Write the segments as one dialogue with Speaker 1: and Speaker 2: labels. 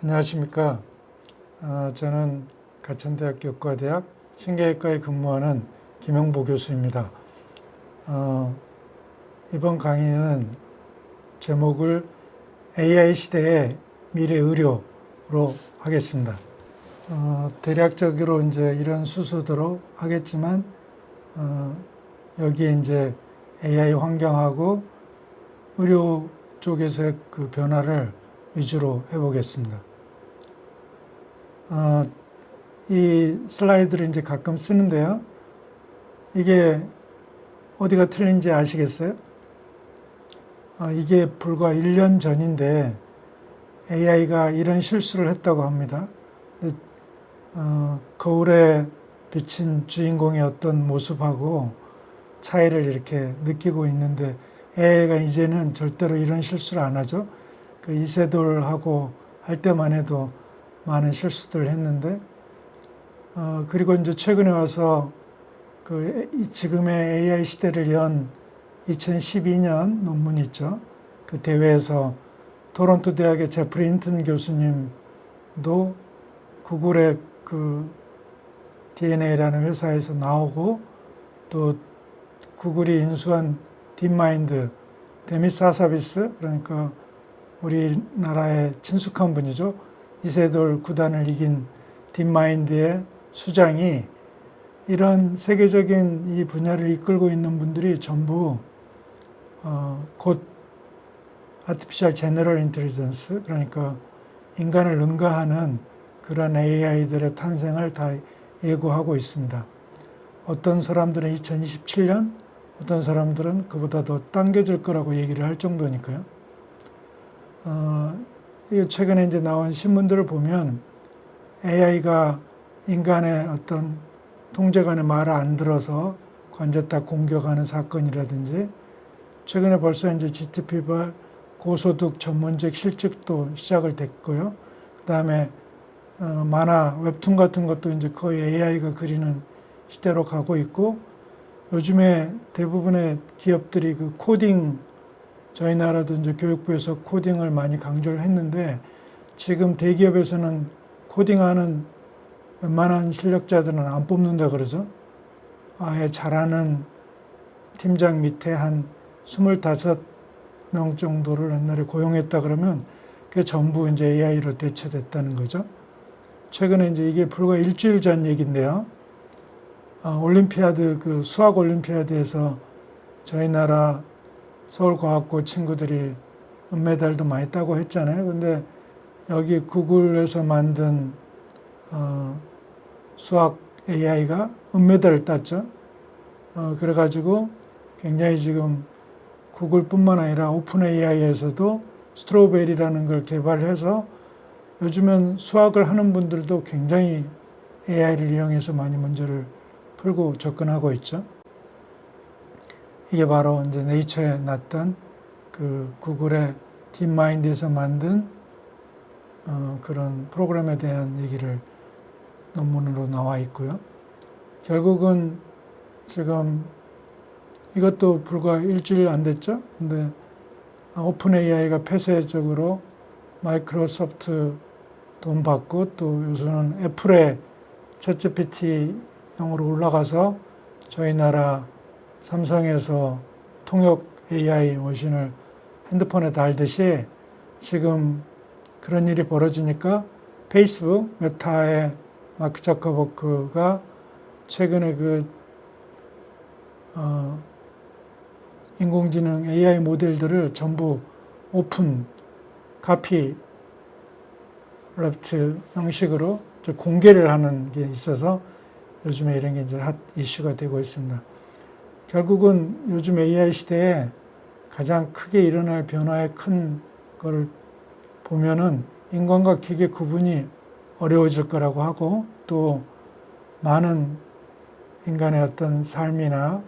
Speaker 1: 안녕하십니까. 저는 가천대학교 의과대학 신경외과에 근무하는 김영보 교수입니다. 이번 강의는 제목을 AI 시대의 미래 의료로 하겠습니다. 대략적으로 이제 이런 순서대로 하겠지만, 여기에 이제 AI 환경하고 의료 쪽에서의 그 변화를 위주로 해보겠습니다. 이 슬라이드를 이제 가끔 쓰는데요. 이게 어디가 틀린지 아시겠어요? 이게 불과 1년 전인데 AI가 이런 실수를 했다고 합니다. 거울에 비친 주인공의 어떤 모습하고 차이를 이렇게 느끼고 있는데 AI가 이제는 절대로 이런 실수를 안 하죠. 그 이세돌하고 할 때만 해도 많은 실수들을 했는데, 그리고 이제 최근에 와서 그 지금의 AI 시대를 연 2012년 논문 있죠. 그 대회에서 토론토 대학의 제프리 힌튼 교수님도 구글의 그 DNA라는 회사에서 나오고, 또 구글이 인수한 딥마인드, 데미스 하사비스, 그러니까 우리나라의 친숙한 분이죠. 이세돌 구단을 이긴 딥마인드의 수장이 이런 세계적인 이 분야를 이끌고 있는 분들이 전부 곧 아티피셜 제너럴 인텔리전스, 그러니까 인간을 능가하는 그런 AI들의 탄생을 다 예고하고 있습니다. 어떤 사람들은 2027년, 어떤 사람들은 그보다 더 당겨질 거라고 얘기를 할 정도니까요. 최근에 이제 나온 신문들을 보면 AI가 인간의 어떤 통제관의 말을 안 들어서 관제탑 공격하는 사건이라든지, 최근에 벌써 이제 GTP발 고소득 전문직 실직도 시작을 됐고요. 그 다음에 만화, 웹툰 같은 것도 이제 거의 AI가 그리는 시대로 가고 있고, 요즘에 대부분의 기업들이 그 코딩, 저희 나라도 이제 교육부에서 코딩을 많이 강조를 했는데, 지금 대기업에서는 코딩하는 웬만한 실력자들은 안 뽑는다 그러죠. 아예 잘하는 팀장 밑에 한 25명 정도를 옛날에 고용했다 그러면 그게 전부 이제 AI로 대체됐다는 거죠. 최근에 이제 이게 불과 일주일 전 얘기인데요. 올림피아드, 그 수학 올림피아드에서 저희 나라 서울과학고 친구들이 은메달도 많이 따고 했잖아요. 근데 여기 구글에서 만든 수학 AI가 은메달을 땄죠. 그래가지고 굉장히 지금 구글뿐만 아니라 오픈 AI에서도 스트로베리라는 걸 개발해서 요즘은 수학을 하는 분들도 굉장히 AI를 이용해서 많이 문제를 풀고 접근하고 있죠. 이게 바로 이제 네이처에 났던 그 구글의 딥마인드에서 만든 그런 프로그램에 대한 얘기를 논문으로 나와 있고요. 결국은 지금 이것도 불과 일주일 안 됐죠. 근데 오픈 AI가 폐쇄적으로 마이크로소프트 돈 받고, 또 요새는 애플의 챗GPT형으로 올라가서 저희 나라 삼성에서 통역 AI 머신을 핸드폰에 달듯이 지금 그런 일이 벌어지니까 페이스북, 메타의 마크 자커버그가 최근에 그 인공지능 AI 모델들을 전부 오픈, 카피, 랩트 형식으로 공개를 하는 게 있어서 요즘에 이런 게 이제 핫 이슈가 되고 있습니다. 결국은 요즘 AI 시대에 가장 크게 일어날 변화의 큰 거를 보면은 인간과 기계 구분이 어려워질 거라고 하고, 또 많은 인간의 어떤 삶이나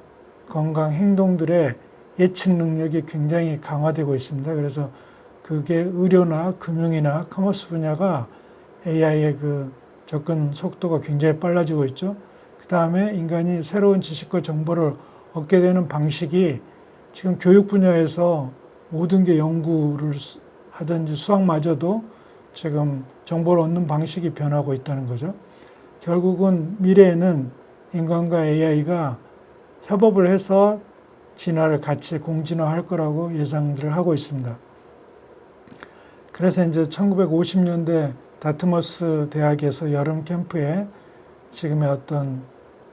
Speaker 1: 건강 행동들의 예측 능력이 굉장히 강화되고 있습니다. 그래서 그게 의료나 금융이나 커머스 분야가 AI의 그 접근 속도가 굉장히 빨라지고 있죠. 그 다음에 인간이 새로운 지식과 정보를 얻게 되는 방식이 지금 교육 분야에서 모든 게 연구를 하든지 수학마저도 지금 정보를 얻는 방식이 변하고 있다는 거죠. 결국은 미래에는 인간과 AI가 협업을 해서 진화를 같이 공진화할 거라고 예상들을 하고 있습니다. 그래서 이제 1950년대 다트머스 대학에서 여름 캠프에 지금의 어떤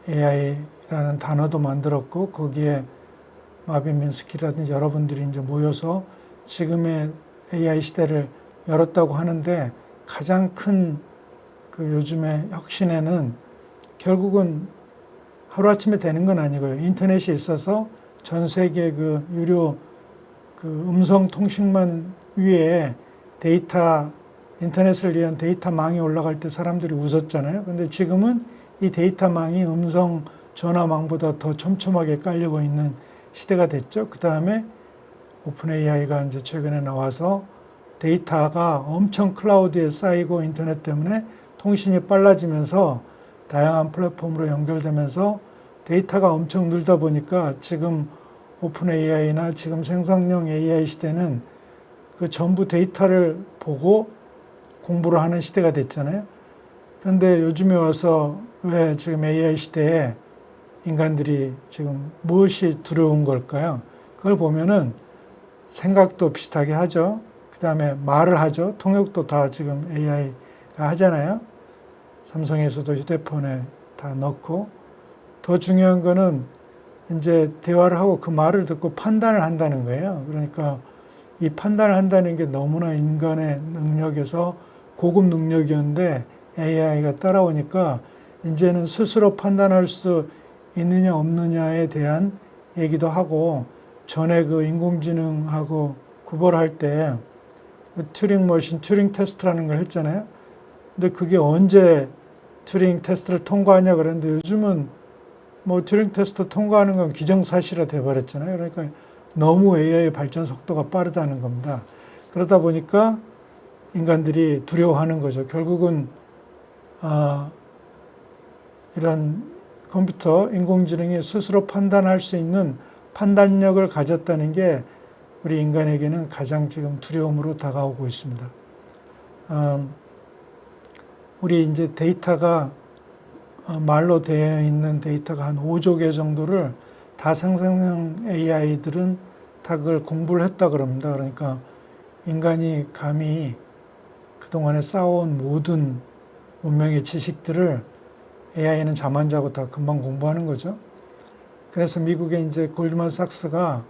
Speaker 1: AI라는 단어도 만들었고 거기에 마빈 미nsky라든지 여러분들이 이제 모여서 지금의 AI 시대를 열었다고 하는데 가장 큰 그 요즘의 혁신에는 결국은 하루아침에 되는 건 아니고요. 인터넷이 있어서 전 세계 그 유료 그 음성 통신망 위에 데이터, 인터넷을 위한 데이터망이 올라갈 때 사람들이 웃었잖아요. 근데 지금은 이 데이터망이 음성 전화망보다 더 촘촘하게 깔리고 있는 시대가 됐죠. 그 다음에 오픈 AI가 이제 최근에 나와서 데이터가 엄청 클라우드에 쌓이고 인터넷 때문에 통신이 빨라지면서 다양한 플랫폼으로 연결되면서 데이터가 엄청 늘다 보니까 지금 오픈 AI나 지금 생성형 AI 시대는 그 전부 데이터를 보고 공부를 하는 시대가 됐잖아요. 그런데 요즘에 와서 왜 지금 AI 시대에 인간들이 지금 무엇이 두려운 걸까요? 그걸 보면은 생각도 비슷하게 하죠. 그 다음에 말을 하죠. 통역도 다 지금 AI가 하잖아요. 삼성에서도 휴대폰에 다 넣고 더 중요한 거는 이제 대화를 하고 그 말을 듣고 판단을 한다는 거예요. 그러니까 이 판단을 한다는 게 너무나 인간의 능력에서 고급 능력이었는데 AI가 따라오니까 이제는 스스로 판단할 수 있느냐 없느냐에 대한 얘기도 하고 전에 그 인공지능하고 구별할 때 그 튜링 머신, 튜링 테스트라는 걸 했잖아요. 근데 그게 언제 튜링 테스트를 통과하냐 그랬는데 요즘은 뭐 튜링 테스트 통과하는 건 기정사실화 돼버렸잖아요. 그러니까 너무 AI 발전 속도가 빠르다는 겁니다. 그러다 보니까 인간들이 두려워하는 거죠. 결국은 이런 컴퓨터, 인공지능이 스스로 판단할 수 있는 판단력을 가졌다는 게 우리 인간에게는 가장 지금 두려움으로 다가오고 있습니다. 우리 이제 데이터가 말로 되어 있는 데이터가 한 5조 개 정도를 다생성형 AI들은 다 그걸 공부를 했다 그럽니다. 그러니까 인간이 감히 그동안에 쌓아온 모든 문명의 지식들을 AI는 잠 안 자고 다 금방 공부하는 거죠. 그래서 미국의 이제 골드만삭스가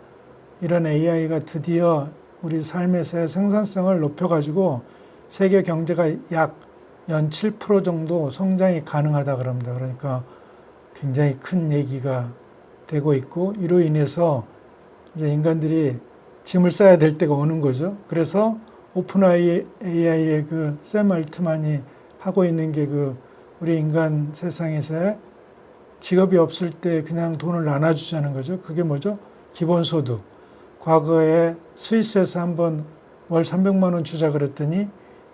Speaker 1: 이런 AI가 드디어 우리 삶에서의 생산성을 높여가지고 세계 경제가 약 연 7% 정도 성장이 가능하다 그럽니다. 그러니까 굉장히 큰 얘기가 되고 있고 이로 인해서 이제 인간들이 짐을 싸야 될 때가 오는 거죠. 그래서 오픈 AI의 그 샘 알트만이 하고 있는 게 그 우리 인간 세상에서의 직업이 없을 때 그냥 돈을 나눠주자는 거죠. 그게 뭐죠? 기본소득. 과거에 스위스에서 한번 월 300만 원 주자 그랬더니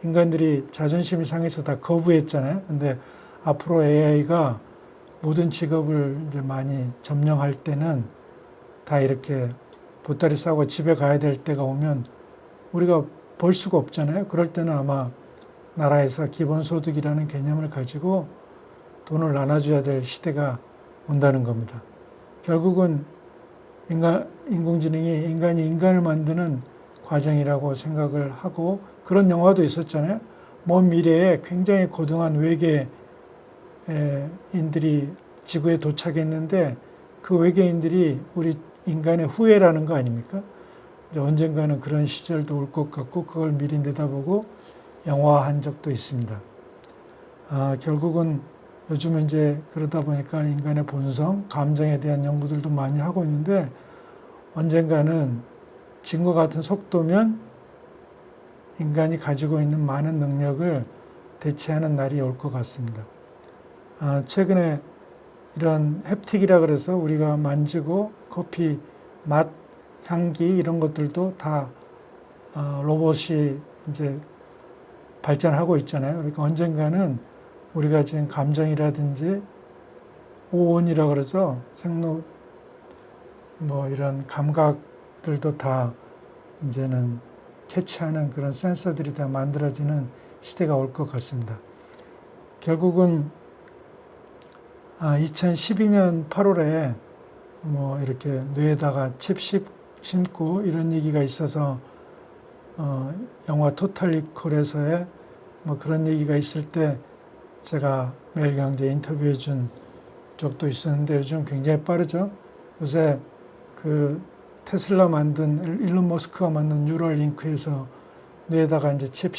Speaker 1: 인간들이 자존심이 상해서 다 거부했잖아요. 근데 앞으로 AI가 모든 직업을 이제 많이 점령할 때는 다 이렇게 보따리 싸고 집에 가야 될 때가 오면 우리가 벌 수가 없잖아요. 그럴 때는 아마 나라에서 기본소득이라는 개념을 가지고 돈을 나눠줘야 될 시대가 온다는 겁니다. 결국은 인공지능이 인간이 인간을 만드는 과정이라고 생각을 하고 그런 영화도 있었잖아요. 먼 미래에 굉장히 고등한 외계인들이 지구에 도착했는데 그 외계인들이 우리 인간의 후예라는 거 아닙니까? 이제 언젠가는 그런 시절도 올 것 같고 그걸 미리 내다보고 영화한 적도 있습니다. 결국은 요즘은 이제 그러다 보니까 인간의 본성, 감정에 대한 연구들도 많이 하고 있는데 언젠가는 지금과 같은 속도면 인간이 가지고 있는 많은 능력을 대체하는 날이 올 것 같습니다. 최근에 이런 햅틱이라 그래서 우리가 만지고 커피 맛, 향기 이런 것들도 다 로봇이 이제 발전하고 있잖아요. 그러니까 언젠가는 우리가 지금 감정이라든지 오온이라 그러죠. 생로 뭐 이런 감각들도 다 이제는 캐치하는 그런 센서들이 다 만들어지는 시대가 올 것 같습니다. 결국은 2012년 8월에 뭐 이렇게 뇌에다가 칩 심고 이런 얘기가 있어서 영화 토탈 리콜에서의 뭐 그런 얘기가 있을 때 제가 매일경제에 인터뷰해 준 적도 있었는데 요즘 굉장히 빠르죠. 요새 그 테슬라 만든 일론 머스크가 만든 뉴럴링크에서 뇌에다가 이제 칩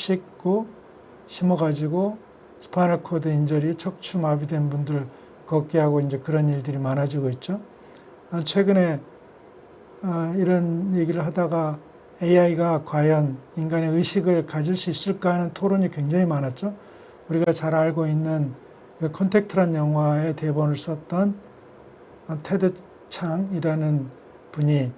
Speaker 1: 심어가지고 스파이널 코드 인저리, 척추 마비된 분들 걷게 하고 이제 그런 일들이 많아지고 있죠. 최근에 이런 얘기를 하다가 AI가 과연 인간의 의식을 가질 수 있을까 하는 토론이 굉장히 많았죠. 우리가 잘 알고 있는 그 컨택트란 영화의 대본을 썼던 테드 창이라는 분이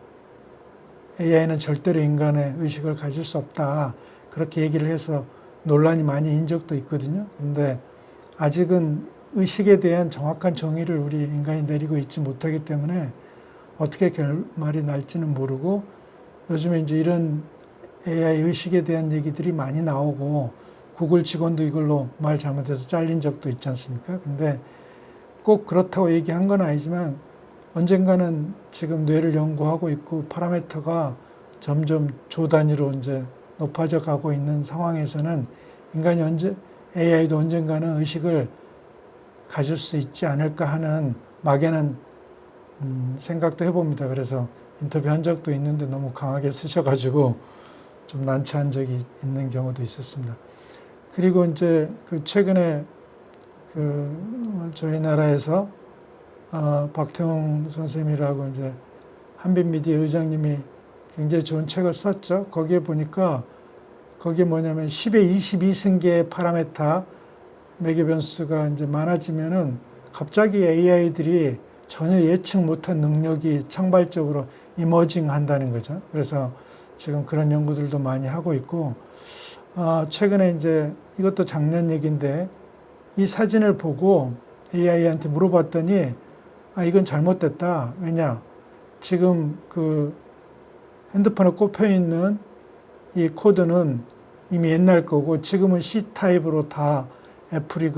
Speaker 1: AI는 절대로 인간의 의식을 가질 수 없다. 그렇게 얘기를 해서 논란이 많이 인 적도 있거든요. 그런데 아직은 의식에 대한 정확한 정의를 우리 인간이 내리고 있지 못하기 때문에 어떻게 결말이 날지는 모르고 요즘에 이제 이런 AI 의식에 대한 얘기들이 많이 나오고 구글 직원도 이걸로 말 잘못해서 잘린 적도 있지 않습니까? 근데 꼭 그렇다고 얘기한 건 아니지만 언젠가는 지금 뇌를 연구하고 있고 파라미터가 점점 조 단위로 이제 높아져 가고 있는 상황에서는 인간이 AI도 언젠가는 의식을 가질 수 있지 않을까 하는 막연한 생각도 해봅니다. 그래서 인터뷰한 적도 있는데 너무 강하게 쓰셔가지고 좀 난처한 적이 있는 경우도 있었습니다. 그리고 이제 그 최근에 그 저희 나라에서 박태웅 선생님이라고 이제 한빛미디어 의장님이 굉장히 좋은 책을 썼죠. 거기에 보니까 거기에 뭐냐면 10의 22승계의 파라메타 매개 변수가 이제 많아지면은 갑자기 AI들이 전혀 예측 못한 능력이 창발적으로 이머징 한다는 거죠. 그래서 지금 그런 연구들도 많이 하고 있고, 최근에 이제 이것도 작년 얘기인데 이 사진을 보고 AI한테 물어봤더니 이건 잘못됐다. 왜냐? 지금 그 핸드폰에 꼽혀 있는 이 코드는 이미 옛날 거고 지금은 C타입으로 다 애플이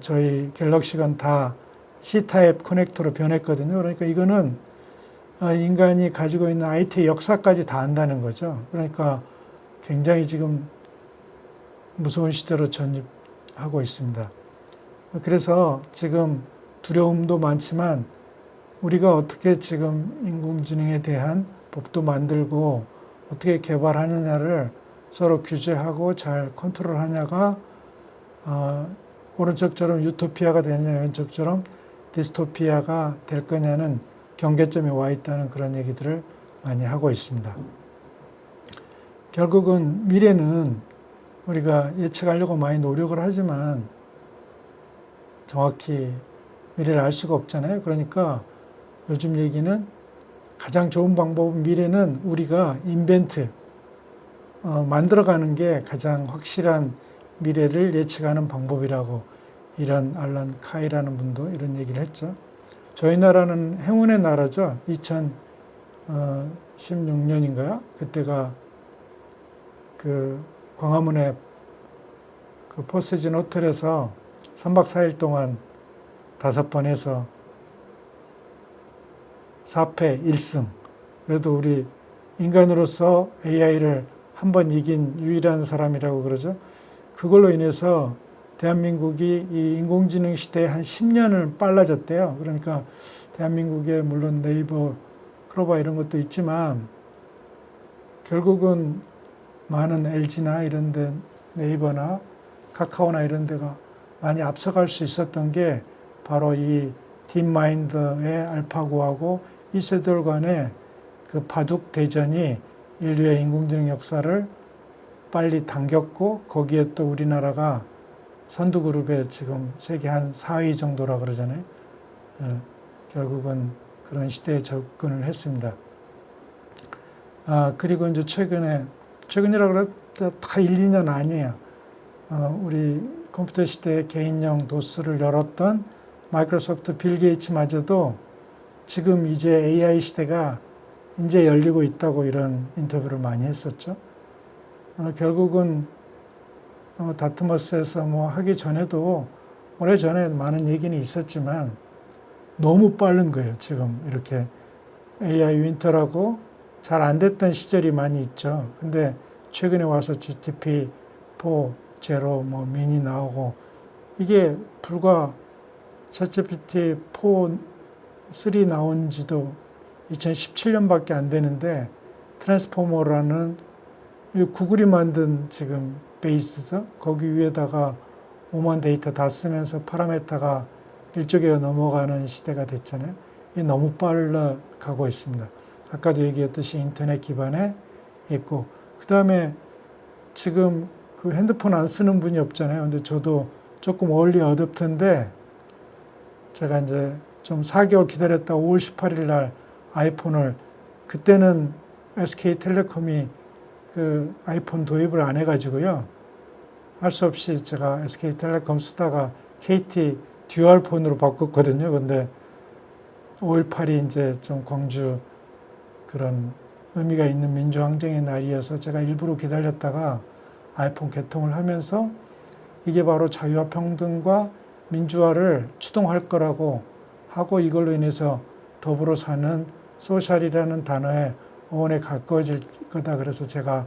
Speaker 1: 저희 갤럭시가 다 C타입 커넥터로 변했거든요. 그러니까 이거는 인간이 가지고 있는 IT의 역사까지 다 안다는 거죠. 그러니까 굉장히 지금 무서운 시대로 전입하고 있습니다. 그래서 지금 두려움도 많지만 우리가 어떻게 지금 인공지능에 대한 법도 만들고 어떻게 개발하느냐를 서로 규제하고 잘 컨트롤하냐가 오른쪽처럼 유토피아가 되느냐 왼쪽처럼 디스토피아가 될 거냐는 경계점에 와 있다는 그런 얘기들을 많이 하고 있습니다. 결국은 미래는 우리가 예측하려고 많이 노력을 하지만 정확히 미래를 알 수가 없잖아요. 그러니까 요즘 얘기는 가장 좋은 방법은 미래는 우리가 만들어가는 게 가장 확실한 미래를 예측하는 방법이라고 이런 알란 카이라는 분도 이런 얘기를 했죠. 저희 나라는 행운의 나라죠. 2016년인가요? 그때가 그 광화문에 그 포세진 호텔에서 3박 4일 동안 5번 해서 4패 1승. 그래도 우리 인간으로서 AI를 한 번 이긴 유일한 사람이라고 그러죠. 그걸로 인해서 대한민국이 이 인공지능 시대에 한 10년을 빨라졌대요. 그러니까 대한민국에 물론 네이버, 크로바 이런 것도 있지만 결국은 많은 LG나 이런 데 네이버나 카카오나 이런 데가 많이 앞서갈 수 있었던 게 바로 이 딥마인드의 알파고하고 이세돌 간의 그 바둑 대전이 인류의 인공지능 역사를 빨리 당겼고 거기에 또 우리나라가 선두그룹에 지금 세계 한 4위 정도라 그러잖아요. 결국은 그런 시대에 접근을 했습니다. 그리고 이제 최근이라고 해도 다 1, 2년 아니에요. 우리 컴퓨터 시대에 개인용 도스를 열었던 마이크로소프트 빌 게이츠마저도 지금 이제 AI 시대가 이제 열리고 있다고 이런 인터뷰를 많이 했었죠. 결국은 다트머스에서 뭐 하기 전에도 오래전에 많은 얘기는 있었지만 너무 빠른 거예요. 지금 이렇게 AI 윈터라고 잘 안 됐던 시절이 많이 있죠. 근데 최근에 와서 GPT-4 제로 뭐 미니 나오고 이게 불과 챗GPT-4 3 나온 지도 2017년밖에 안 되는데 트랜스포머라는 구글이 만든 지금 베이스죠. 거기 위에다가 오만 데이터 다 쓰면서 파라메타가 1조개가 넘어가는 시대가 됐잖아요. 이게 너무 빨라 가고 있습니다. 아까도 얘기했듯이 인터넷 기반에 있고, 그 다음에 지금 그 핸드폰 안 쓰는 분이 없잖아요. 근데 저도 조금 얼리 어댑터인데 제가 이제 좀 4개월 기다렸다 5월 18일 날 아이폰을, 그때는 SK텔레콤이 그 아이폰 도입을 안 해가지고요. 할 수 없이 제가 SK텔레콤 쓰다가 KT 듀얼 폰으로 바꿨거든요. 근데 5.18이 이제 좀 광주 그런 의미가 있는 민주항쟁의 날이어서 제가 일부러 기다렸다가 아이폰 개통을 하면서 이게 바로 자유와 평등과 민주화를 추동할 거라고 하고, 이걸로 인해서 더불어 사는 소셜이라는 단어의 어원에 가까워질 거다. 그래서 제가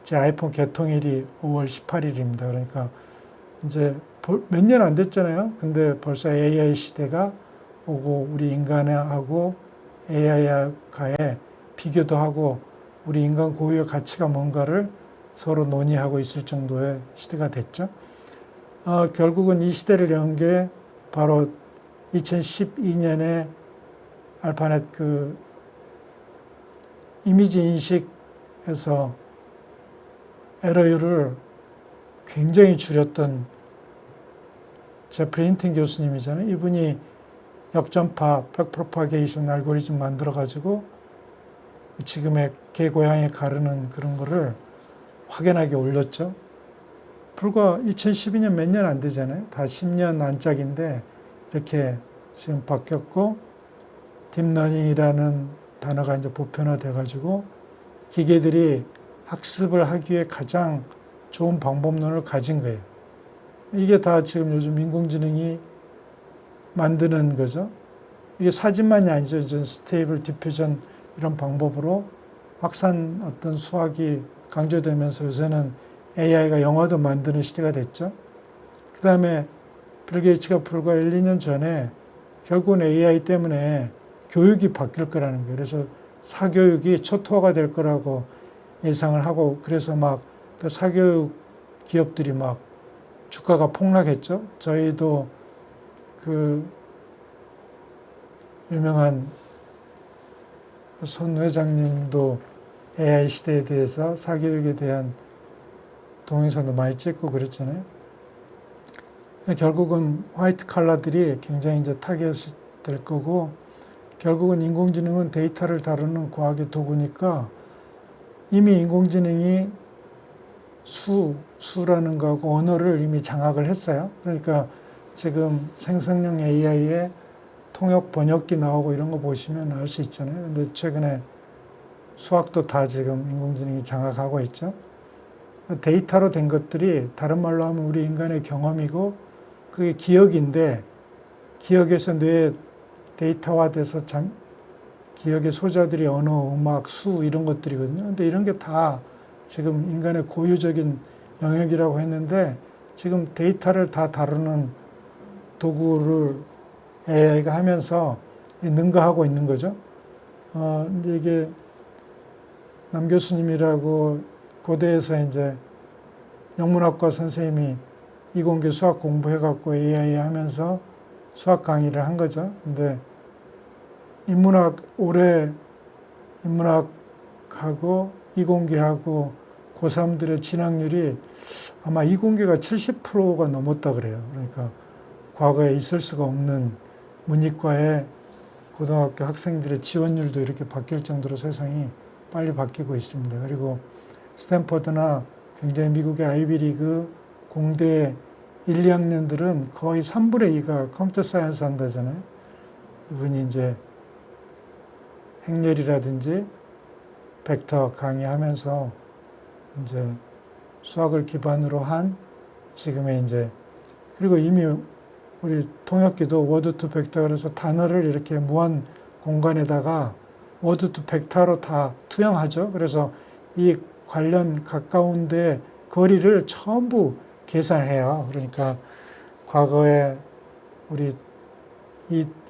Speaker 1: 제 아이폰 개통일이 5월 18일입니다. 그러니까 이제 몇 년 안 됐잖아요. 근데 벌써 AI 시대가 오고 우리 인간하고 AI와의 비교도 하고 우리 인간 고유의 가치가 뭔가를 서로 논의하고 있을 정도의 시대가 됐죠. 결국은 이 시대를 연 게 바로 2012년에 알파넷 그 이미지 인식에서 에러율을 굉장히 줄였던 제프리 힌튼 교수님이잖아요. 이분이 역전파 백프로파게이션 알고리즘 만들어가지고 지금의 개고양이 가르는 그런 거를 확연하게 올렸죠. 불과 2012년 몇 년 안 되잖아요. 다 10년 안짝인데 이렇게 지금 바뀌었고, 딥러닝이라는 단어가 이제 보편화돼가지고 기계들이 학습을 하기 위해 가장 좋은 방법론을 가진 거예요. 이게 다 지금 요즘 인공지능이 만드는 거죠. 이게 사진만이 아니죠. 스테이블 디퓨전 이런 방법으로 확산 어떤 수학이 강조되면서 요새는 AI가 영화도 만드는 시대가 됐죠. 그 다음에 빌 게이츠가 불과 1, 2년 전에 결국은 AI 때문에 교육이 바뀔 거라는 거예요. 그래서 사교육이 초토화가 될 거라고 예상을 하고, 그래서 막 그 사교육 기업들이 막 주가가 폭락했죠. 저희도 그 유명한 손 회장님도 AI 시대에 대해서 사교육에 대한 동영상도 많이 찍고 그랬잖아요. 결국은 화이트 칼라들이 굉장히 이제 타겟이 될 거고, 결국은 인공지능은 데이터를 다루는 과학의 도구니까 이미 인공지능이 수라는 거하고 언어를 이미 장악을 했어요. 그러니까 지금 생성형 AI의 통역 번역기 나오고 이런 거 보시면 알 수 있잖아요. 근데 최근에 수학도 다 지금 인공지능이 장악하고 있죠. 데이터로 된 것들이 다른 말로 하면 우리 인간의 경험이고, 그게 기억인데, 기억에서 뇌에 데이터화돼서 기억의 소자들이 언어, 음악, 수 이런 것들이거든요. 근데 이런 게 다 지금 인간의 고유적인 영역이라고 했는데, 지금 데이터를 다 다루는 도구를 AI가 하면서 능가하고 있는 거죠. 근데 이게 남 교수님이라고 고대에서 이제 영문학과 선생님이 이공계 수학 공부해갖고 AI 하면서 수학 강의를 한 거죠. 근데 올해 인문학하고 이공계하고 고3들의 진학률이 아마 이공계가 70%가 넘었다 그래요. 그러니까 과거에 있을 수가 없는 문이과의 고등학교 학생들의 지원율도 이렇게 바뀔 정도로 세상이 빨리 바뀌고 있습니다. 그리고 스탠퍼드나 굉장히 미국의 아이비리그 공대 1, 2학년들은 거의 3분의 2가 컴퓨터 사이언스 한다잖아요. 이분이 이제 행렬이라든지 벡터 강의하면서 이제 수학을 기반으로 한 지금의 이제, 그리고 이미 우리 통역기도 워드 투 벡터, 그래서 단어를 이렇게 무한 공간에다가 워드 투 벡터로 다 투영하죠. 그래서 이 관련 가까운데 거리를 전부 계산을 해요. 그러니까 과거에 우리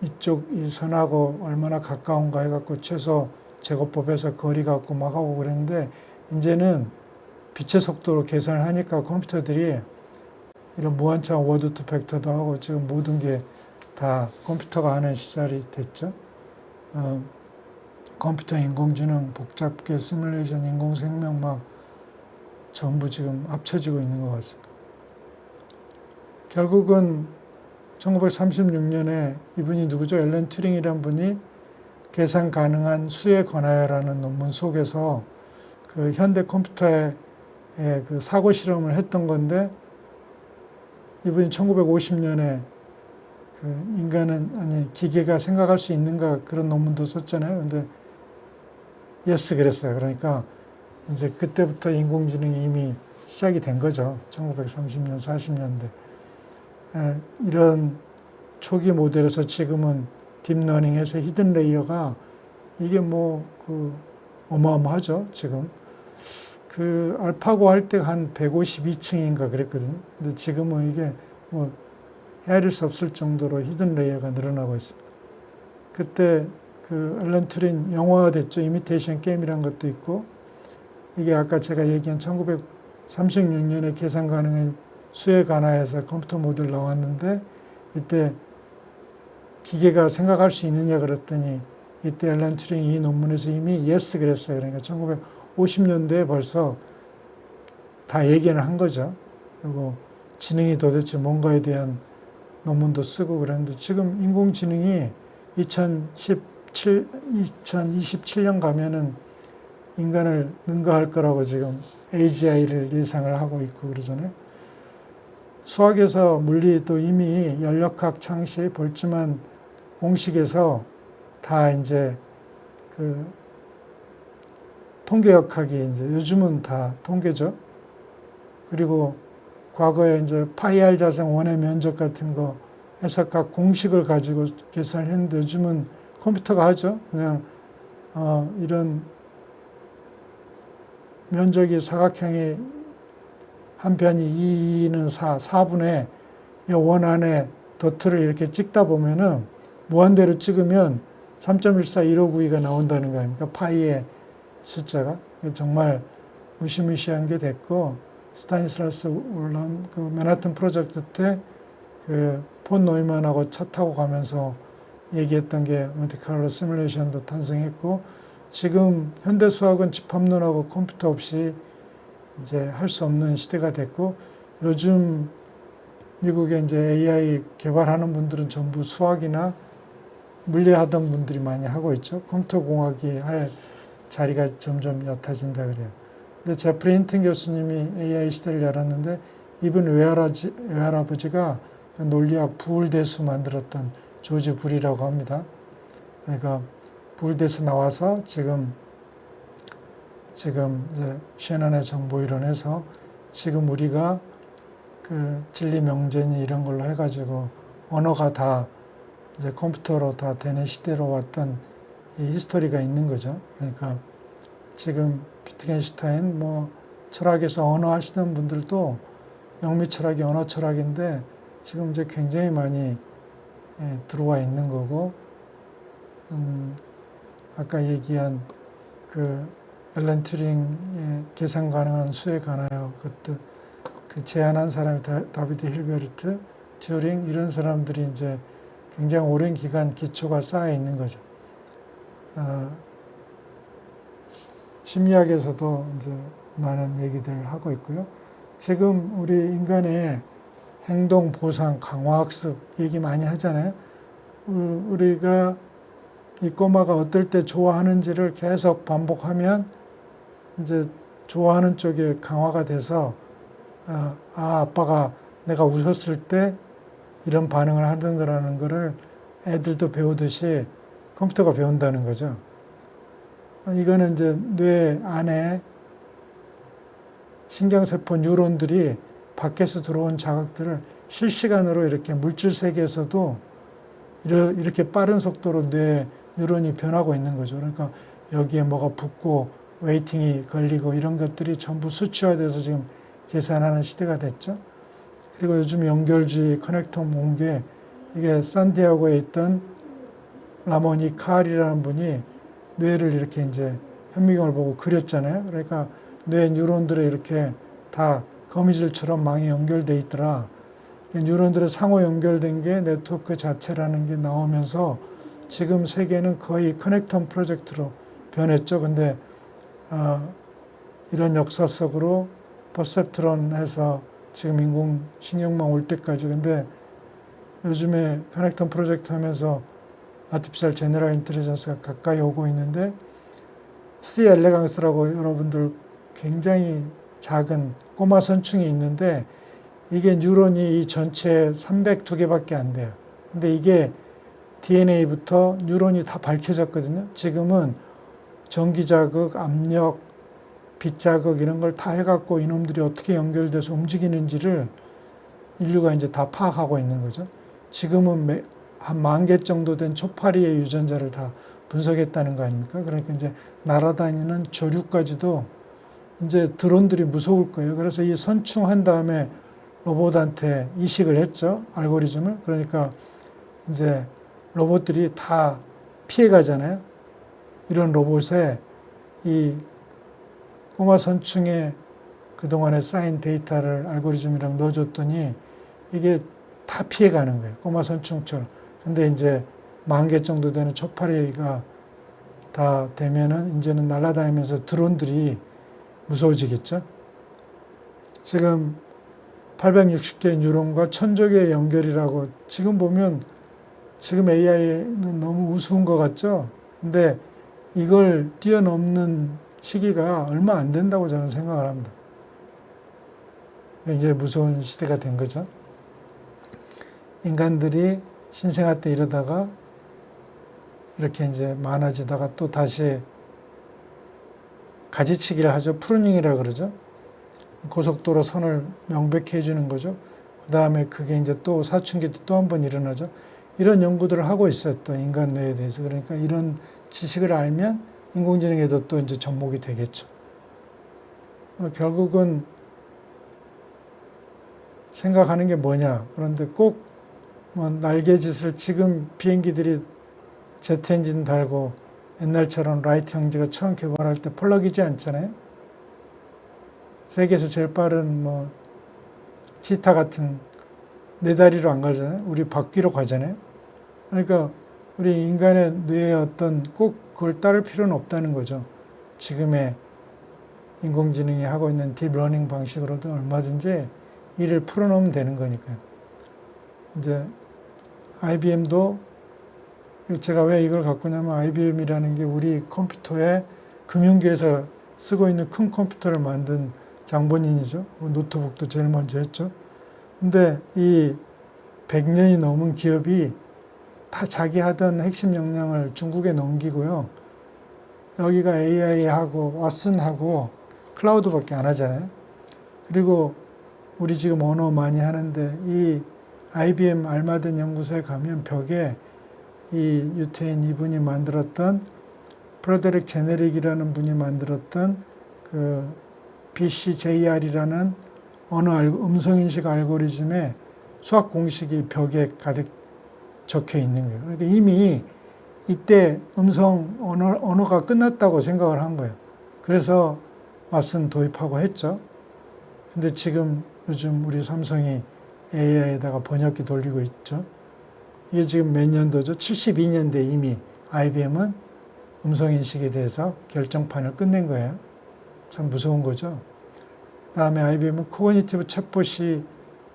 Speaker 1: 이쪽 이 선하고 얼마나 가까운가 해갖고 최소 제곱법에서 거리 갖고 막 하고 그랬는데, 이제는 빛의 속도로 계산을 하니까 컴퓨터들이 이런 무한차원 워드 투 벡터도 하고 지금 모든 게 다 컴퓨터가 하는 시절이 됐죠. 컴퓨터, 인공지능, 복잡계 시뮬레이션, 인공생명 막 전부 지금 합쳐지고 있는 것 같습니다. 결국은 1936년에 이분이 누구죠? 앨런 튜링이라는 분이 계산 가능한 수에 관하여라는 논문 속에서 그 현대 컴퓨터의 그 사고 실험을 했던 건데, 이분이 1950년에 그 인간은, 아니, 기계가 생각할 수 있는가 그런 논문도 썼잖아요. 근데 예스 그랬어요. 그러니까 이제 그때부터 인공지능이 이미 시작이 된 거죠. 1930년, 40년대. 이런 초기 모델에서 지금은 딥러닝에서 히든 레이어가 이게 뭐 그 어마어마하죠. 지금 그 알파고 할 때 한 152층인가 그랬거든요. 근데 지금은 이게 뭐 헤아릴 수 없을 정도로 히든 레이어가 늘어나고 있습니다. 그때 그 앨런 튜링 영화화 됐죠. 이미테이션 게임이라는 것도 있고, 이게 아까 제가 얘기한 1936년에 계산 가능한 수에 관하여서 컴퓨터 모델 나왔는데, 이때 기계가 생각할 수 있느냐 그랬더니 이때 앨런 튜링이 이 논문에서 이미 예스 그랬어요. 그러니까 1950년대에 벌써 다 얘기를 한 거죠. 그리고 지능이 도대체 뭔가에 대한 논문도 쓰고 그랬는데, 지금 인공지능이 2027년 가면은 인간을 능가할 거라고 지금 AGI를 예상을 하고 있고 그러잖아요. 수학에서 물리도 이미 연력학, 창시, 볼츠만 공식에서 다 이제 그 통계역학이 이제 요즘은 다 통계죠. 그리고 과거에 이제 파이 R 자생 원의 면적 같은 거 해석학 공식을 가지고 계산을 했는데, 요즘은 컴퓨터가 하죠. 그냥 이런 면적이 사각형이 한 편이 2는 4분의 이 원 안에 도트를 이렇게 찍다 보면은 무한대로 찍으면 3.141592가 나온다는 거 아닙니까? 파이의 숫자가. 정말 무시무시한 게 됐고, 스타니슬라스 울람 그 맨하튼 프로젝트 때 그 폰 노이만하고 차 타고 가면서 얘기했던 게 몬테카를로 시뮬레이션도 탄생했고, 지금 현대 수학은 집합론하고 컴퓨터 없이 이제 할 수 없는 시대가 됐고, 요즘 미국에 이제 AI 개발하는 분들은 전부 수학이나 물리하던 분들이 많이 하고 있죠. 컴퓨터 공학이 할 자리가 점점 얕아진다 그래요. 근데 제프리 힌튼 교수님이 AI 시대를 열었는데, 이분 외할아버지가 그 논리학 부울대수 만들었던 조지 불이라고 합니다. 그러니까 부울대수 나와서 지금 이제 셰넌의 정보이론에서 지금 우리가 그 진리 명제니 이런 걸로 해가지고 언어가 다 이제 컴퓨터로 다 되는 시대로 왔던 이 히스토리가 있는 거죠. 그러니까 지금 비트겐슈타인 뭐 철학에서 언어 하시는 분들도 영미 철학이 언어 철학인데 지금 이제 굉장히 많이 들어와 있는 거고, 아까 얘기한 그 앨런 튜링의 계산 가능한 수에 관하여 그때 그 제안한 사람이 다비드 힐베르트, 튜링 이런 사람들이 이제 굉장히 오랜 기간 기초가 쌓여 있는 거죠. 심리학에서도 이제 많은 얘기들을 하고 있고요. 지금 우리 인간의 행동 보상 강화학습 얘기 많이 하잖아요. 우리가 이 꼬마가 어떨 때 좋아하는지를 계속 반복하면 이제 좋아하는 쪽에 강화가 돼서 아빠가 내가 웃었을 때 이런 반응을 하던 거라는 거를 애들도 배우듯이 컴퓨터가 배운다는 거죠. 이거는 이제 뇌 안에 신경세포 뉴런들이 밖에서 들어온 자극들을 실시간으로 이렇게 물질 세계에서도 이렇게 빠른 속도로 뇌 뉴런이 변하고 있는 거죠. 그러니까 여기에 뭐가 붙고 웨이팅이 걸리고 이런 것들이 전부 수치화돼서 지금 계산하는 시대가 됐죠. 그리고 요즘 연결주의 커넥텀 온 게 이게 산디아고에 있던 라모니 칼이라는 분이 뇌를 이렇게 이제 현미경을 보고 그렸잖아요. 그러니까 뇌 뉴런들이 이렇게 다 거미줄처럼 망이 연결돼 있더라. 뉴런들의 상호 연결된 게 네트워크 자체라는 게 나오면서 지금 세계는 거의 커넥텀 프로젝트로 변했죠. 근데 이런 역사 속으로 퍼셉트론에서 지금 인공신경망 올 때까지 근데 요즘에 커넥텀 프로젝트 하면서 아티피셜 제너럴 인텔리전스가 가까이 오고 있는데 C 엘레강스라고 여러분들 굉장히 작은 꼬마 선충이 있는데 이게 뉴런이 이 전체 302개밖에 안 돼요. 근데 이게 DNA부터 뉴런이 다 밝혀졌거든요. 지금은 전기자극, 압력, 빛자극 이런 걸 다 해갖고 이놈들이 어떻게 연결돼서 움직이는지를 인류가 이제 다 파악하고 있는 거죠. 지금은 한 10,000개 정도 된 초파리의 유전자를 다 분석했다는 거 아닙니까? 그러니까 이제 날아다니는 조류까지도 이제 드론들이 무서울 거예요. 그래서 이 선충한 다음에 로봇한테 이식을 했죠. 알고리즘을. 그러니까 이제 로봇들이 다 피해 가잖아요. 이런 로봇에 이 꼬마 선충에 그동안에 쌓인 데이터를 알고리즘이랑 넣어줬더니 이게 다 피해 가는 거예요. 꼬마 선충처럼. 근데 이제 10,000개 정도 되는 초파리가 다 되면은 이제는 날아다니면서 드론들이 무서워지겠죠. 지금 860개의 뉴런과 1,000조 개의 연결이라고 지금 보면 지금 AI는 너무 우스운 것 같죠. 근데 이걸 뛰어넘는 시기가 얼마 안 된다고 저는 생각을 합니다. 굉장히 무서운 시대가 된 거죠. 인간들이 신생아 때 이러다가 이렇게 이제 많아지다가 또 다시 가지치기를 하죠. 프루닝이라 그러죠. 고속도로 선을 명백히 해주는 거죠. 그 다음에 그게 이제 또 사춘기도 또 한 번 일어나죠. 이런 연구들을 하고 있어요. 또 인간 뇌에 대해서. 그러니까 이런 지식을 알면 인공지능에도 또 이제 접목이 되겠죠. 결국은 생각하는 게 뭐냐. 그런데 꼭 뭐 날개짓을 지금 비행기들이 제트 엔진 달고 옛날처럼 라이트 형제가 처음 개발할 때 펄럭이지 않잖아요. 세계에서 제일 빠른 뭐 치타 같은 네 다리로 안 가잖아요. 우리 바퀴로 가잖아요. 그러니까 우리 인간의 뇌에 어떤 꼭 그걸 따를 필요는 없다는 거죠. 지금의 인공지능이 하고 있는 딥러닝 방식으로도 얼마든지 일을 풀어놓으면 되는 거니까요. 이제 IBM도 제가 왜 이걸 갖고 냐면 IBM이라는 게 우리 컴퓨터에 금융계에서 쓰고 있는 큰 컴퓨터를 만든 장본인이죠. 노트북도 제일 먼저 했죠. 근데 이 100년이 넘은 기업이 다 자기 하던 핵심 역량을 중국에 넘기고요. 여기가 AI하고 왓슨하고 클라우드밖에 안 하잖아요. 그리고 우리 지금 언어 많이 하는데 이 IBM 알마든 연구소에 가면 벽에 이 유태인 이분이 만들었던 프레데릭 제네릭이라는 분이 만들었던 그 BCJR이라는 언어 음성인식 알고리즘의 수학 공식이 벽에 가득 적혀 있는 거예요. 그러니까 이미 이때 음성 언어가 끝났다고 생각을 한 거예요. 그래서 왓슨 도입하고 했죠. 근데 지금 요즘 우리 삼성이 AI에다가 번역기 돌리고 있죠. 이게 지금 몇 년도죠? 72년대 이미 IBM은 음성인식에 대해서 결정판을 끝낸 거예요. 참 무서운 거죠. 다음에 IBM은 코그니티브 챗봇이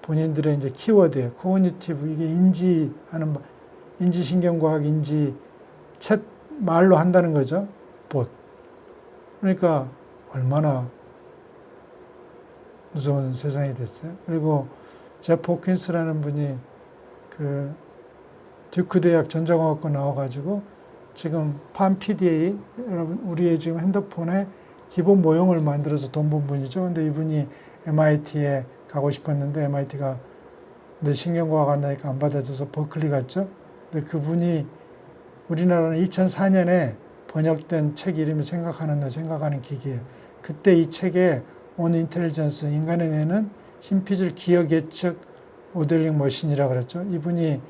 Speaker 1: 본인들의 이제 키워드예요. 코그니티브, 이게 인지하는, 인지신경과학, 인지, 챗, 말로 한다는 거죠. 봇. 그러니까 얼마나 무서운 세상이 됐어요. 그리고 제프 호킨스라는 분이 그 듀크 대학 전자공학과 나와가지고 지금 팜 PDA, 여러분 우리의 지금 핸드폰에 기본 모형을 만들어서 돈 번 분이죠. 근데 이분이 MIT에 가고 싶었는데 MIT가 내 신경과학 한다니까 안 받아줘서 버클리 갔죠. 근데 그분이 우리나라는 2004년에 번역된 책 이름이 생각하는 기기예요. 그때 이 책에 온 인텔리전스, 인간의 뇌는 심피즐 기억 예측 모델링 머신이라고 그랬죠. 이분이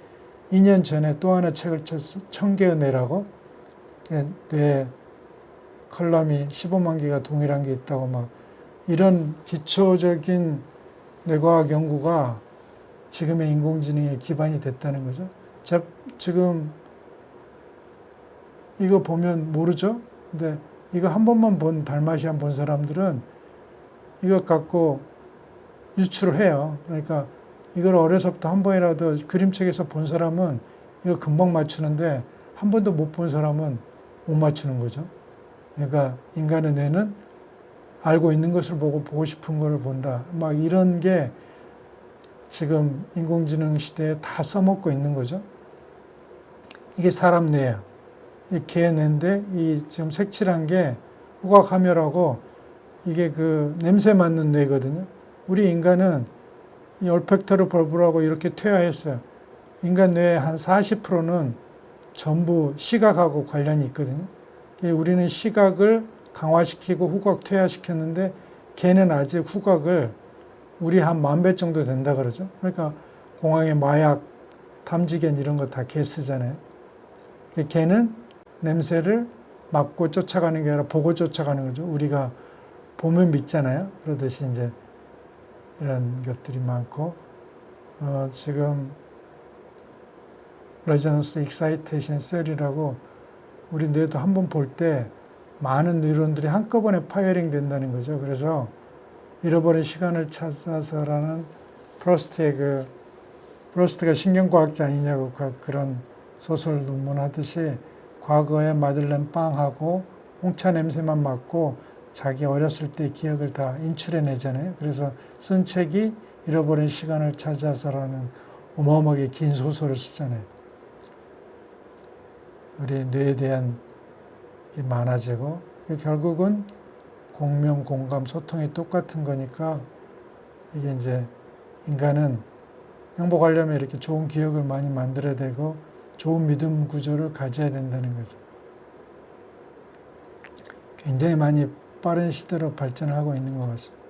Speaker 1: 2년 전에 또 하나 책을 쳤어. 1000개의 뇌라고. 뇌 컬럼이 15만 개가 동일한 게 있다고 막 이런 기초적인 뇌과학 연구가 지금의 인공지능의 기반이 됐다는 거죠. 지금 이거 보면 모르죠? 근데 이거 한 번만 본 달마시안 본 사람들은 이것 갖고 유출을 해요. 그러니까 이걸 어려서부터 한 번이라도 그림책에서 본 사람은 이거 금방 맞추는데 한 번도 못 본 사람은 못 맞추는 거죠. 그러니까 인간의 뇌는 알고 있는 것을 보고 싶은 걸 본다. 막 이런 게 지금 인공지능 시대에 다 써먹고 있는 거죠. 이게 사람 뇌예요. 이 개 뇌인데 이 지금 색칠한 게 후각함유라고 이게 그 냄새 맡는 뇌거든요. 우리 인간은 이 올팩터리 벌브라고 이렇게 퇴화했어요. 인간 뇌의 한 40%는 전부 시각하고 관련이 있거든요. 우리는 시각을 강화시키고 후각 퇴화시켰는데 개는 아직 후각을 우리 한 10,000배 정도 된다 그러죠. 그러니까 공항에 마약, 탐지견 이런 거 다 개 쓰잖아요. 개는 냄새를 맡고 쫓아가는 게 아니라 보고 쫓아가는 거죠. 우리가 보면 믿잖아요. 그러듯이 이제 이런 것들이 많고, 지금 레저넌스 익사이테이션 셀이라고 우리 뇌도 한번 볼 때 많은 뉴런들이 한꺼번에 파이어링 된다는 거죠. 그래서 잃어버린 시간을 찾아서라는 프로스트가 신경과학자 아니냐고 그런 소설 논문하듯이 과거에 마들렌 빵하고 홍차 냄새만 맡고 자기 어렸을 때 기억을 다 인출해내잖아요. 그래서 쓴 책이 잃어버린 시간을 찾아서라는 어마어마하게 긴 소설을 쓰잖아요. 우리 뇌에 대한 게 많아지고 결국은 공명, 공감, 소통이 똑같은 거니까 이게 이제 인간은 행복하려면 이렇게 좋은 기억을 많이 만들어야 되고 좋은 믿음 구조를 가져야 된다는 거죠. 굉장히 많이 빠른 시대로 발전을 하고 있는 것 같습니다.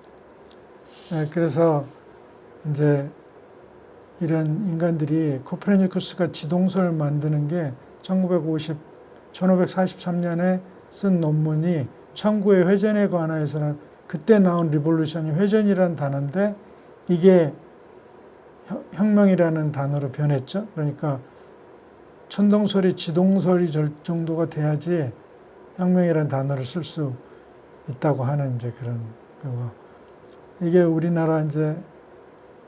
Speaker 1: 그래서 이제 이런 인간들이 코페르니쿠스가 지동설을 만드는 게 1543년에 쓴 논문이 천구의 회전에 관해서는 그때 나온 리볼루션이 회전이라는 단어인데 이게 혁명이라는 단어로 변했죠. 그러니까 천동설이 지동설이 정도가 돼야지 혁명이라는 단어를 쓸 수 있다고 하는 이제 그런 거고. 이게 우리나라 이제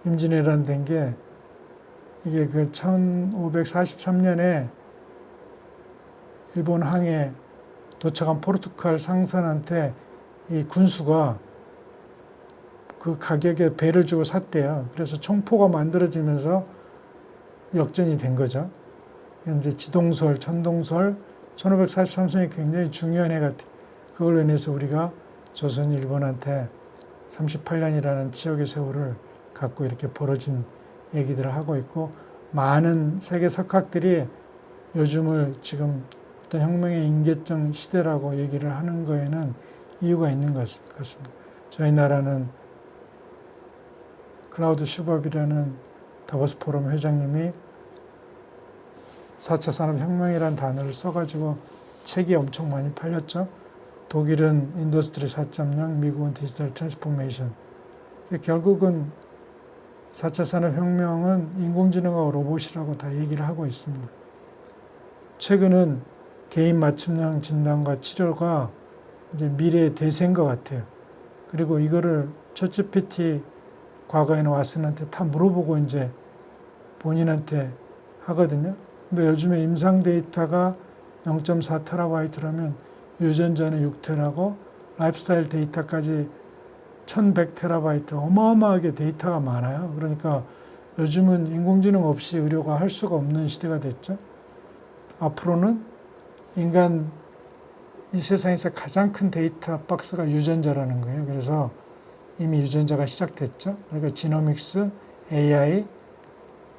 Speaker 1: 임진왜란 된 게 이게 그 1543년에 일본 항해 도착한 포르투갈 상선한테 이 군수가 그 가격에 배를 주고 샀대요. 그래서 총포가 만들어지면서 역전이 된 거죠. 이제 지동설, 천동설, 1543년이 굉장히 중요한 해 같아요. 그걸로 인해서 우리가 조선이 일본한테 38년이라는 치욕의 세월을 갖고 이렇게 벌어진 얘기들을 하고 있고 많은 세계 석학들이 요즘을 지금 어떤 혁명의 임계점 시대라고 얘기를 하는 거에는 이유가 있는 것 같습니다. 저희 나라는 클라우드 슈밥이라는 다보스 포럼 회장님이 4차 산업혁명이라는 단어를 써가지고 책이 엄청 많이 팔렸죠. 독일은 인더스트리 4.0, 미국은 디지털 트랜스포메이션. 결국은 4차 산업혁명은 인공지능과 로봇이라고 다 얘기를 하고 있습니다. 최근은 개인 맞춤형 진단과 치료가 이제 미래의 대세인 것 같아요. 그리고 이거를 챗GPT 과거에는 왓슨한테 다 물어보고 이제 본인한테 하거든요. 근데 요즘에 임상 데이터가 0.4TB라면 유전자는 6TB고 라이프스타일 데이터까지 1100TB 어마어마하게 데이터가 많아요. 그러니까 요즘은 인공지능 없이 의료가 할 수가 없는 시대가 됐죠. 앞으로는 인간 이 세상에서 가장 큰 데이터 박스가 유전자라는 거예요. 그래서 이미 유전자가 시작됐죠. 그러니까 지노믹스, AI,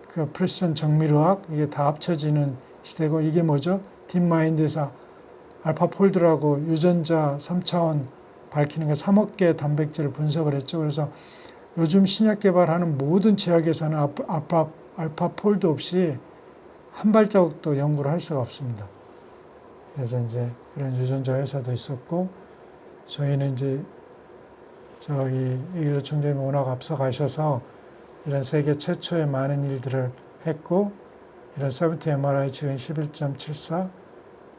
Speaker 1: 그 프레시전 정밀의학 이게 다 합쳐지는 시대고 이게 뭐죠? 딥마인드에서 알파폴드라고 유전자 3차원 밝히는 게 3억 개의 단백질을 분석을 했죠. 그래서 요즘 신약 개발하는 모든 제약에서는 알파폴드 없이 한 발자국도 연구를 할 수가 없습니다. 그래서 이제 그런 유전자 회사도 있었고, 저희는 이제 저희 이길래 총장님이 워낙 앞서가셔서 이런 세계 최초의 많은 일들을 했고, 이런 70 MRI 지금 11.74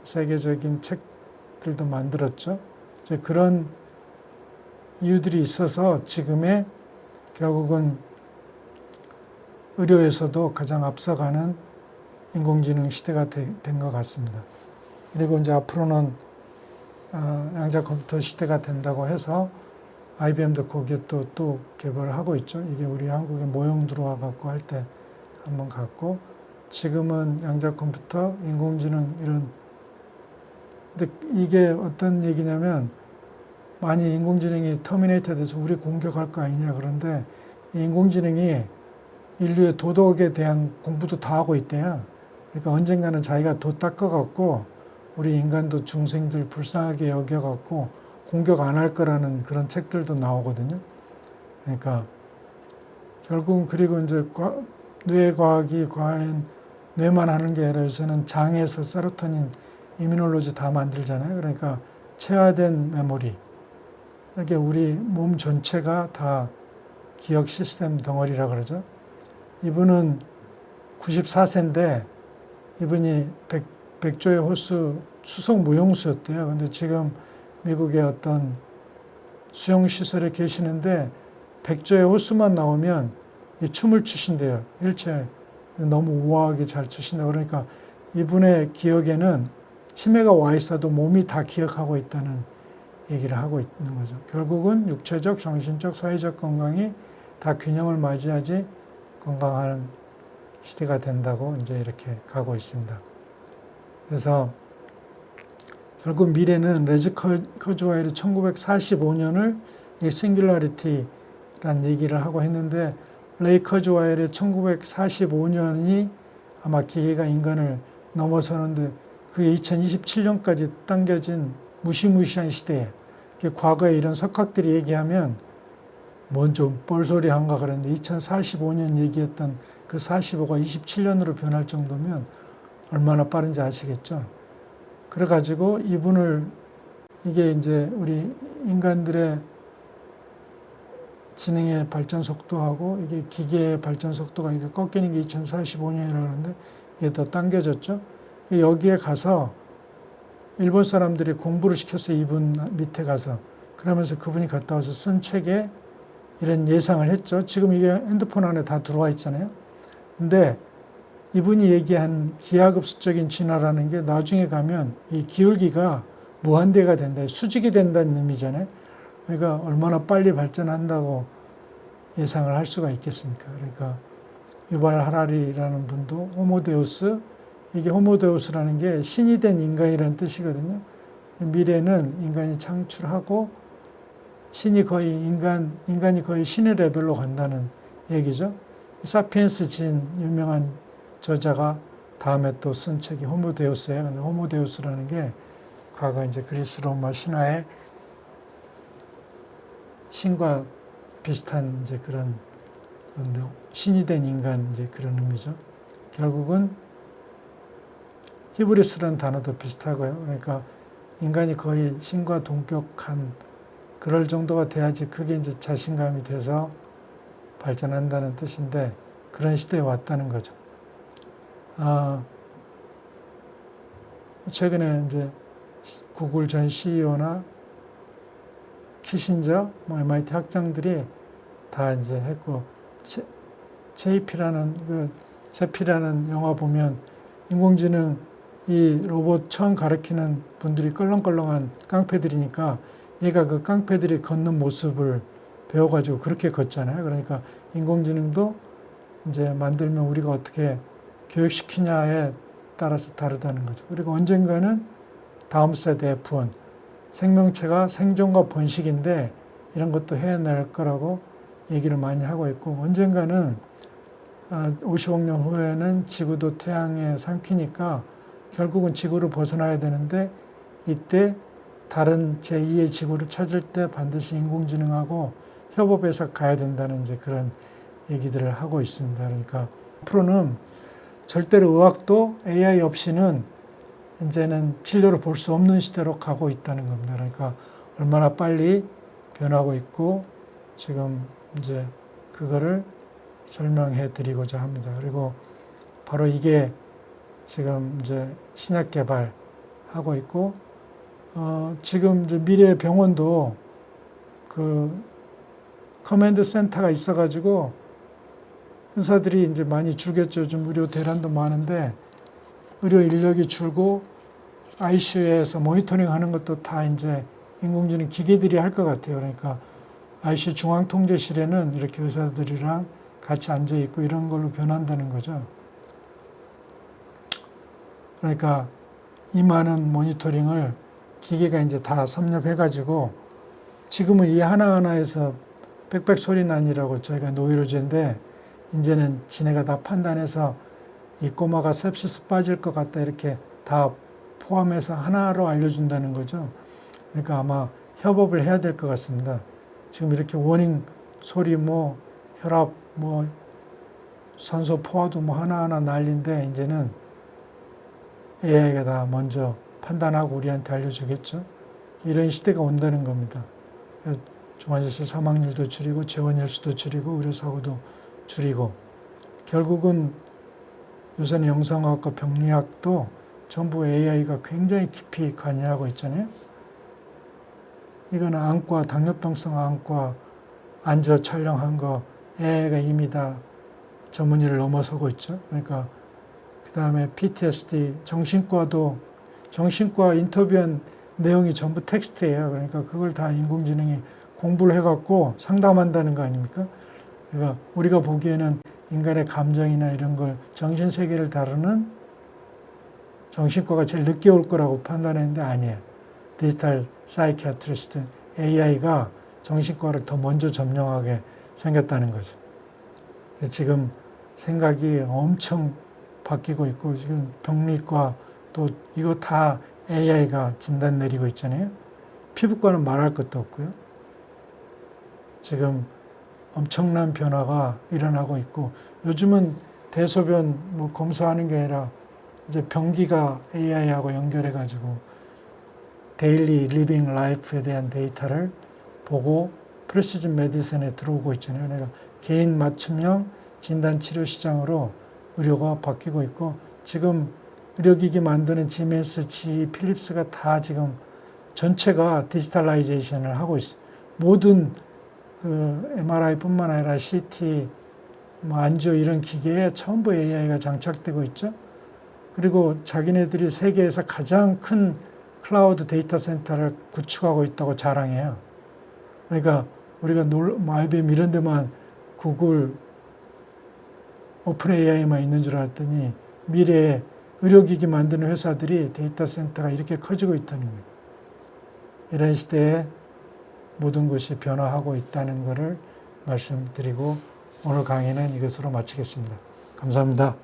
Speaker 1: 세계적인 책들도 만들었죠. 이제 그런 이유들이 있어서 지금의 결국은 의료에서도 가장 앞서가는 인공지능 시대가 된 것 같습니다. 그리고 이제 앞으로는 양자 컴퓨터 시대가 된다고 해서 IBM도 거기에 또 개발을 하고 있죠. 이게 우리 한국에 모형 들어와 갖고 할 때 한번 갔고, 지금은 양자 컴퓨터, 인공지능 이런. 근데 이게 어떤 얘기냐면, 많이 인공지능이 터미네이터 돼서 우리 공격할 거 아니냐. 그런데 이 인공지능이 인류의 도덕에 대한 공부도 다 하고 있대요. 그러니까 언젠가는 자기가 도 닦아갖고 우리 인간도 중생들 불쌍하게 여겨갖고 공격 안 할 거라는 그런 책들도 나오거든요. 그러니까 결국은 그리고 이제 뇌과학이 과연 뇌만 하는 게 아니라 요새는 장에서 세로토닌, 이뮤놀로지 다 만들잖아요. 그러니까 체화된 메모리. 이렇게 우리 몸 전체가 다 기억 시스템 덩어리라 그러죠. 이분은 94세인데 이분이 백조의 호수 수석 무용수였대요. 근데 지금 미국의 어떤 수용시설에 계시는데 백조의 호수만 나오면 춤을 추신대요. 일체 너무 우아하게 잘 추신다. 그러니까 이분의 기억에는 치매가 와 있어도 몸이 다 기억하고 있다는 얘기를 하고 있는 거죠. 결국은 육체적, 정신적, 사회적 건강이 다 균형을 맞이하지 건강한 시대가 된다고 이제 이렇게 가고 있습니다. 그래서 결국 미래는 레즈 커즈와일이 1945년을 이 싱귤라리티라는 얘기를 하고 했는데, 레이 커즈와일이 1945년이 아마 기계가 인간을 넘어서는데 그게 2027년까지 당겨진 무시무시한 시대에, 과거에 이런 석학들이 얘기하면 뭔 좀 뻘소리 한가 그랬는데 2045년 얘기했던 그 45가 27년으로 변할 정도면 얼마나 빠른지 아시겠죠? 그래가지고 이분을, 이게 이제 우리 인간들의 지능의 발전 속도하고 이게 기계의 발전 속도가 이게 꺾이는 게 2045년이라고 하는데 이게 더 당겨졌죠. 여기에 가서 일본 사람들이 공부를 시켰어요. 이분 밑에 가서. 그러면서 그분이 갔다 와서 쓴 책에 이런 예상을 했죠. 지금 이게 핸드폰 안에 다 들어와 있잖아요. 근데 이분이 얘기한 기하급수적인 진화라는 게 나중에 가면 이 기울기가 무한대가 된다, 수직이 된다는 의미잖아요. 그러니까 얼마나 빨리 발전한다고 예상을 할 수가 있겠습니까? 그러니까 유발 하라리라는 분도 호모데우스, 이게 호모데우스라는 게 신이 된 인간이라는 뜻이거든요. 미래는 인간이 창출하고 신이 거의 인간이 거의 신의 레벨로 간다는 얘기죠. 사피엔스 진 유명한 저자가 다음에 또 쓴 책이 호모데우스예요. 근데 호모데우스라는 게 과거 이제 그리스 로마 신화의 신과 비슷한 이제 그런 신이 된 인간 이제 그런 의미죠. 결국은 히브리스라는 단어도 비슷하고요. 그러니까 인간이 거의 신과 동격한 그럴 정도가 돼야지 그게 이제 자신감이 돼서 발전한다는 뜻인데 그런 시대에 왔다는 거죠. 최근에 이제 구글 전 CEO나 키신저, MIT 학장들이 다 이제 했고, 제피라는 영화 보면 인공지능 이 로봇 처음 가르치는 분들이 껄렁껄렁한 깡패들이니까 얘가 그 깡패들이 걷는 모습을 배워가지고 그렇게 걷잖아요. 그러니까 인공지능도 이제 만들면 우리가 어떻게 교육시키냐에 따라서 다르다는 거죠. 그리고 언젠가는 다음 세대 F1. 생명체가 생존과 번식인데 이런 것도 해낼 거라고 얘기를 많이 하고 있고, 언젠가는 50억 년 후에는 지구도 태양에 삼키니까 결국은 지구를 벗어나야 되는데, 이때 다른 제2의 지구를 찾을 때 반드시 인공지능하고 협업해서 가야 된다는 이제 그런 얘기들을 하고 있습니다. 그러니까 앞으로는 절대로 의학도 AI 없이는 이제는 진료를 볼 수 없는 시대로 가고 있다는 겁니다. 그러니까 얼마나 빨리 변하고 있고 지금 이제 그거를 설명해 드리고자 합니다. 그리고 바로 이게 지금 이제 신약 개발하고 있고, 지금 이제 미래 병원도 그 커맨드 센터가 있어가지고 의사들이 이제 많이 줄겠죠. 요즘 의료 대란도 많은데 의료 인력이 줄고 ICU에서 모니터링 하는 것도 다 이제 인공지능 기계들이 할 것 같아요. 그러니까 ICU 중앙통제실에는 이렇게 의사들이랑 같이 앉아 있고 이런 걸로 변한다는 거죠. 그러니까 이 많은 모니터링을 기계가 이제 다 섭렵해가지고, 지금은 이 하나하나에서 빽빽소리 나니라고 저희가 노이로제인데, 이제는 지네가 다 판단해서 이 꼬마가 sepsis 빠질 것 같다 이렇게 다 포함해서 하나로 알려준다는 거죠. 그러니까 아마 협업을 해야 될 것 같습니다. 지금 이렇게 워닝 소리 뭐 혈압 뭐 산소 포화도 뭐 하나하나 난리인데, 이제는 AI가 다 먼저 판단하고 우리한테 알려주겠죠. 이런 시대가 온다는 겁니다. 중환자실 사망률도 줄이고 재원일 수도 줄이고 의료사고도 줄이고, 결국은 요새는 영상학과 병리학도 전부 AI가 굉장히 깊이 관여하고 있잖아요. 이거는 안과, 당뇨병성 안과 앉아 촬영한 거 AI가 이미 다 전문의를 넘어서고 있죠. 그러니까 그 다음에 PTSD, 정신과 인터뷰한 내용이 전부 텍스트예요. 그러니까 그걸 다 인공지능이 공부를 해갖고 상담한다는 거 아닙니까? 그러니까 우리가 보기에는 인간의 감정이나 이런 걸, 정신세계를 다루는 정신과가 제일 늦게 올 거라고 판단했는데 아니에요. 디지털 사이키아트리스트 AI가 정신과를 더 먼저 점령하게 생겼다는 거죠. 지금 생각이 엄청 바뀌고 있고, 지금 병리과 또 이거 다 AI가 진단 내리고 있잖아요. 피부과는 말할 것도 없고요. 지금 엄청난 변화가 일어나고 있고, 요즘은 대소변 뭐 검사하는 게 아니라 이제 병기가 AI하고 연결해가지고 데일리 리빙 라이프에 대한 데이터를 보고 프리시즌 메디슨에 들어오고 있잖아요. 그러니까 개인 맞춤형 진단치료 시장으로 의료가 바뀌고 있고, 지금 의료기기 만드는 지멘스, GE, 필립스가 다 지금 전체가 디지털라이제이션을 하고 있어요. 모든 그 MRI뿐만 아니라 CT, 뭐 안지오 이런 기계에 전부 AI가 장착되고 있죠. 그리고 자기네들이 세계에서 가장 큰 클라우드 데이터 센터를 구축하고 있다고 자랑해요. 그러니까 우리가 IBM 이런 데만 구글, 오픈 AI만 있는 줄 알았더니 미래에 의료기기 만드는 회사들이 데이터 센터가 이렇게 커지고 있다는 거예요. 이런 시대에 모든 것이 변화하고 있다는 것을 말씀드리고 오늘 강의는 이것으로 마치겠습니다. 감사합니다.